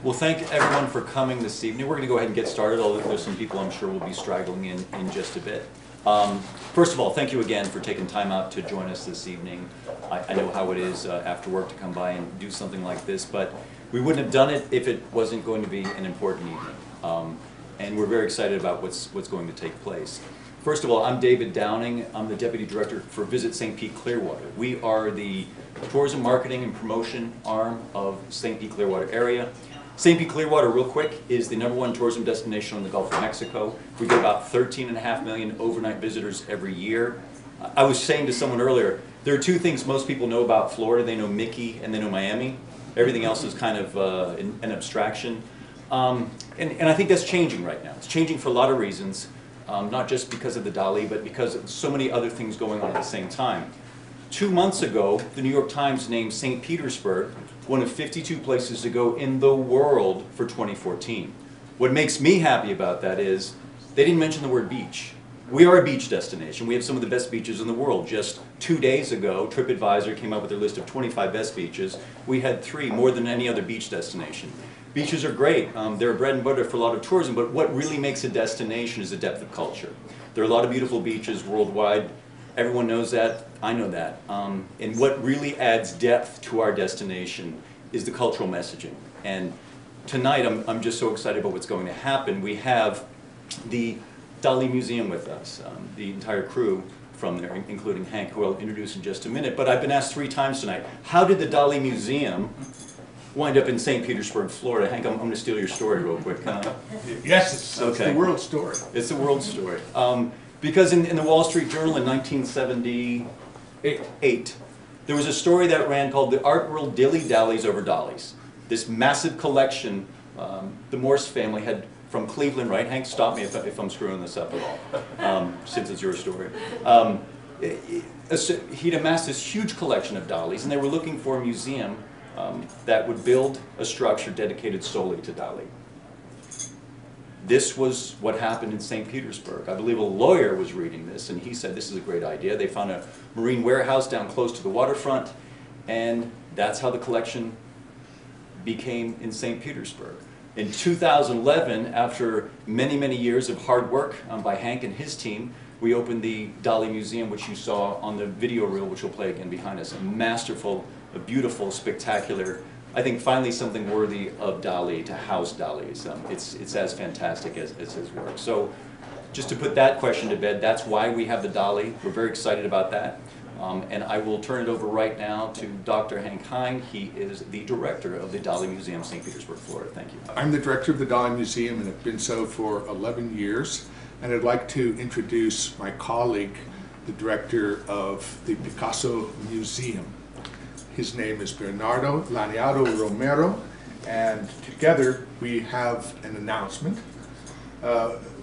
Well, thank everyone for coming this evening. We're going to go ahead and get started, although there's some people I'm sure will be straggling in just a bit. First of all, thank you again for taking time out to join us this evening. I know how it is after work to come by and do something like this, but we wouldn't have done it if it wasn't going to be an important evening. And we're very excited about what's going to take place. First of all, I'm David Downing. I'm the Deputy Director for Visit St. Pete Clearwater. We are the tourism marketing and promotion arm of St. Pete Clearwater area. St. Pete Clearwater, real quick, is the #1 tourism destination on the Gulf of Mexico. We get about 13.5 million overnight visitors every year. I was saying to someone earlier, there are two things most people know about Florida. They know Mickey and they know Miami. Everything else is kind of an abstraction. And I think that's changing right now. It's changing for a lot of reasons, not just because of the Dalí, but because of so many other things going on at the same time. 2 months ago, the New York Times named St. Petersburg one of 52 places to go in the world for 2014. What makes me happy about that is they didn't mention the word beach. We are a beach destination. We have some of the best beaches in the world. Just 2 days ago, TripAdvisor came up with their list of 25 best beaches. We had 3, more than any other beach destination. Beaches are great. They're bread and butter for a lot of tourism, but what really makes a destination is the depth of culture. There are a lot of beautiful beaches worldwide. Everyone knows that. I know that. And what really adds depth to our destination is the cultural messaging. And tonight, I'm just so excited about what's going to happen. We have the Dalí Museum with us, the entire crew from there, including Hank, who I'll introduce in just a minute. But I've been asked 3 times tonight, how did the Dalí Museum wind up in St. Petersburg, Florida? Hank, I'm going to steal your story real quick. Yes, it's the world story. It's the world story. Because in the Wall Street Journal in 1978, there was a story that ran called "The Art World Dilly-Dallies Over Dallies." This massive collection the Morse family had from Cleveland, right? Hank, stop me if I'm screwing this up at all, since it's your story. He'd amassed this huge collection of Dalís, and they were looking for a museum that would build a structure dedicated solely to Dalí. This was what happened in St. Petersburg. I believe a lawyer was reading this, and he said, this is a great idea. They found a marine warehouse down close to the waterfront, and that's how the collection became in St. Petersburg. In 2011, after many, many years of hard work by Hank and his team, we opened the Dalí Museum, which you saw on the video reel, which will play again behind us. A masterful, a beautiful, spectacular, I think finally something worthy of Dalí, to house Dalí. It's as fantastic as his work. So just to put that question to bed, that's why we have the Dalí. We're very excited about that. And I will turn it over right now to Dr. Hank Hine. He is the director of the Dalí Museum, St. Petersburg, Florida. Thank you. I'm the director of the Dalí Museum and have been so for 11 years. And I'd like to introduce my colleague, the director of the Picasso Museum. His name is Bernardo Laniado-Romero, and together we have an announcement.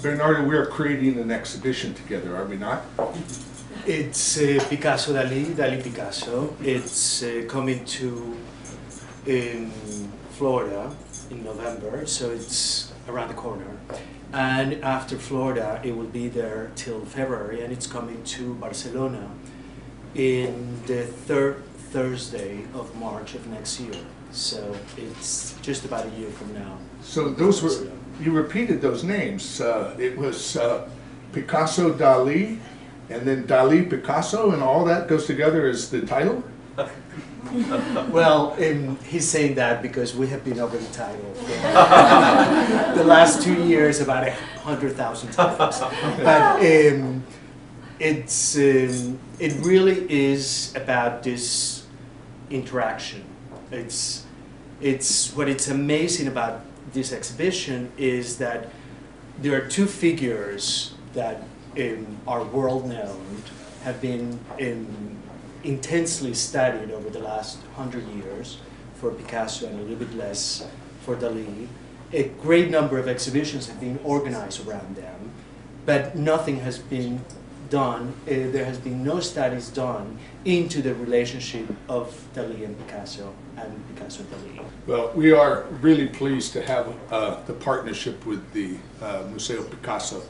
Bernardo, we are creating an exhibition together, are we not? It's Picasso Dalí, Dalí Picasso. It's coming to Florida in November, so it's around the corner. And after Florida, it will be there till February, and it's coming to Barcelona in the 3rd Thursday of March of next year. So it's just about a year from now. So those were, you repeated those names. It was Picasso Dalí, and then Dalí Picasso, and all that goes together as the title? Well, he's saying that because we have been over the title the last 2 years about 100,000 times. But it really is about this interaction. What's amazing about this exhibition is that there are 2 figures that are world known, have been intensely studied over the last 100 years for Picasso and a little bit less for Dalí. A great number of exhibitions have been organized around them, but nothing has been done, there has been no studies done into the relationship of Dalí and Picasso Picasso and Dalí. Well, we are really pleased to have the partnership with the Museu Picasso.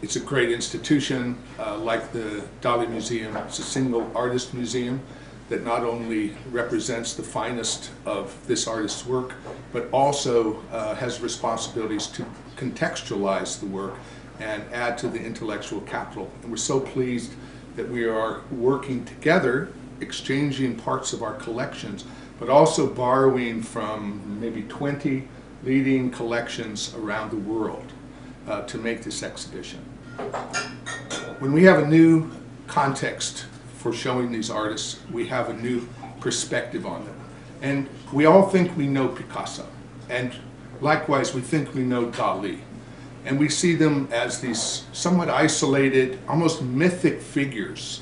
It's a great institution, like the Dalí Museum. It's a single artist museum. that not only represents the finest of this artist's work, but also has responsibilities to contextualize the work and add to the intellectual capital. And we're so pleased that we are working together, exchanging parts of our collections, but also borrowing from maybe 20 leading collections around the world to make this exhibition. When we have a new context for showing these artists, we have a new perspective on them. And we all think we know Picasso, and likewise we think we know Dalí. And we see them as these somewhat isolated, almost mythic figures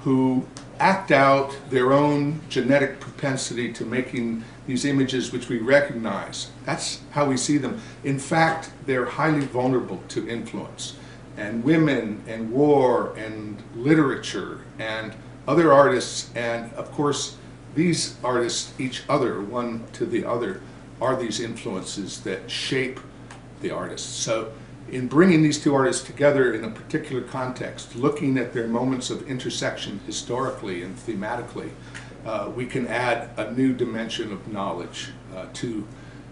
who act out their own genetic propensity to making these images which we recognize. That's how we see them. In fact, they're highly vulnerable to influence. And women and war and literature and other artists, and of course these artists, each other, one to the other, are these influences that shape the artists. So in bringing these two artists together in a particular context, looking at their moments of intersection historically and thematically, we can add a new dimension of knowledge to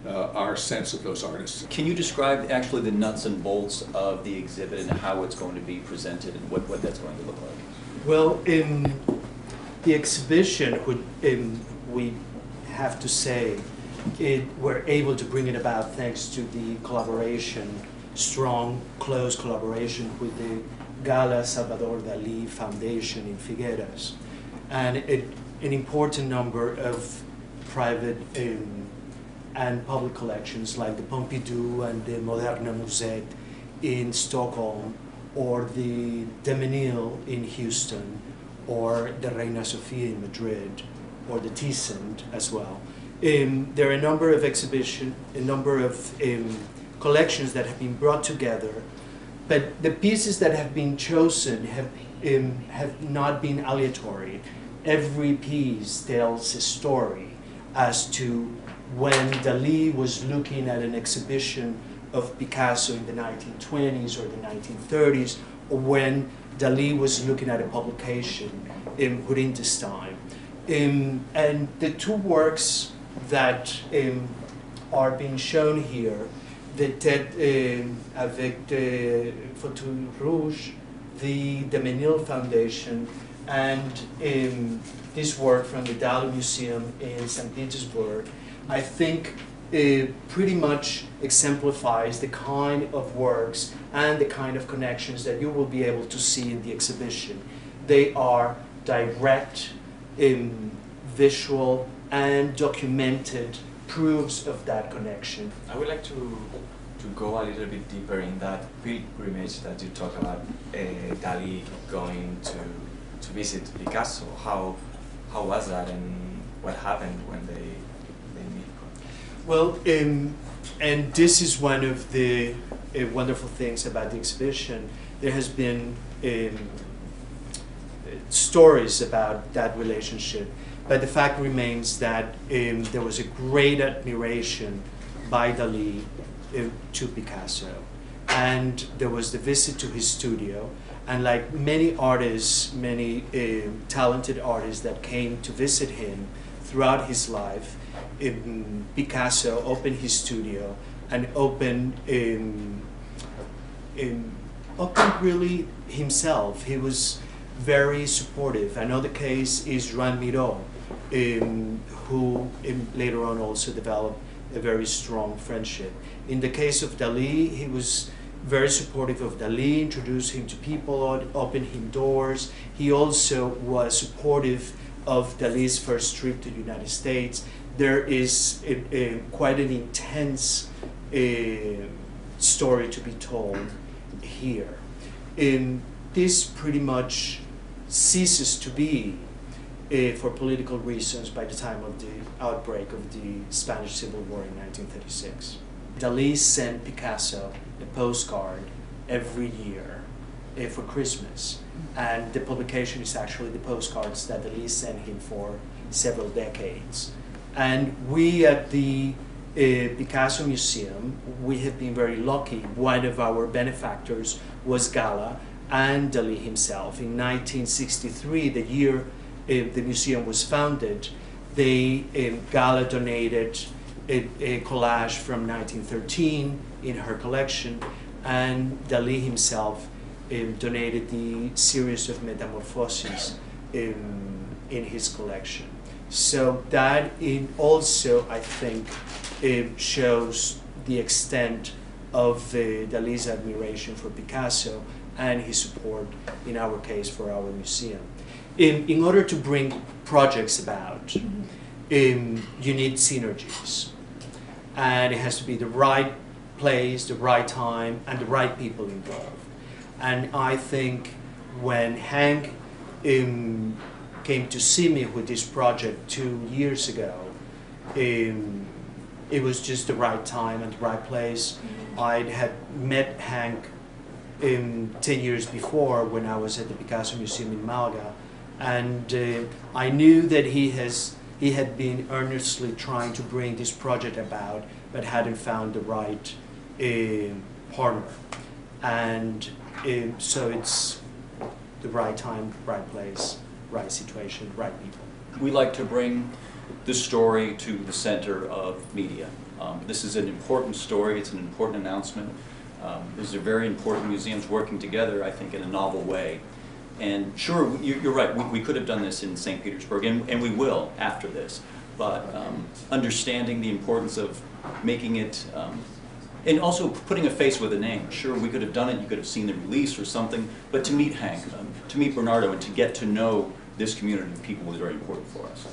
our sense of those artists. Can you describe actually the nuts and bolts of the exhibit and how it's going to be presented and what that's going to look like? Well, in the exhibition, we have to say, we're able to bring it about thanks to the collaboration, strong, close collaboration with the Gala-Salvador Dalí Foundation in Figueres, and an important number of private and public collections like the Pompidou and the Museu in Stockholm, or the De Menil in Houston, or the Reina Sofia in Madrid, or the Thyssen as well. There are a number of collections that have been brought together, but the pieces that have been chosen have not been aleatory. Every piece tells a story as to when Dalí was looking at an exhibition of Picasso in the 1920s or the 1930s, or when Dalí was looking at a publication within this time. And the two works that are being shown here, the Tête avec the Fauteuil Rouge, the De Menil Foundation, and this work from the Dalí Museum in St. Petersburg, I think pretty much exemplifies the kind of works and the kind of connections that you will be able to see in the exhibition. They are direct, visual, and documented proofs of that connection. I would like to go a little bit deeper in that pilgrimage that you talk about, Dalí going to visit Picasso. How was that, and what happened when they meet? Well, and this is one of the wonderful things about the exhibition. There has been stories about that relationship, but the fact remains that there was a great admiration by Dalí to Picasso, and there was the visit to his studio, and like many artists, many talented artists that came to visit him throughout his life, Picasso opened his studio and opened really himself. He was very supportive. Another case is Joan Miró, who later on also developed a very strong friendship. In the case of Dalí, he was very supportive of Dalí, introduced him to people, opened him doors. He also was supportive of Dalí's first trip to the United States. There is quite an intense story to be told here. This pretty much ceases to be, for political reasons, by the time of the outbreak of the Spanish Civil War in 1936. Dalí sent Picasso a postcard every year for Christmas, and the publication is actually the postcards that Dalí sent him for several decades. And we at the Picasso Museum, we have been very lucky. One of our benefactors was Gala and Dalí himself. In 1963, the year the museum was founded, Gala donated a collage from 1913 in her collection, and Dalí himself donated the series of metamorphoses in his collection. So that also, I think, shows the extent of Dalí's admiration for Picasso and his support, in our case, for our museum. In order to bring projects about, you need synergies. And it has to be the right place, the right time, and the right people involved. And I think when Hank came to see me with this project 2 years ago, it was just the right time and the right place. I had met Hank 10 years before when I was at the Picasso Museum in Malaga, and I knew that he had been earnestly trying to bring this project about, but hadn't found the right partner. And so it's the right time, right place, right situation, right people. We like to bring the story to the center of media. This is an important story, it's an important announcement. These are very important museums working together, I think, in a novel way. And sure, you're right, we could have done this in St. Petersburg, and we will after this. But understanding the importance of making it, and also putting a face with a name. Sure, we could have done it, you could have seen the release or something, but to meet Hank, to meet Bernardo, and to get to know this community of people was very important for us.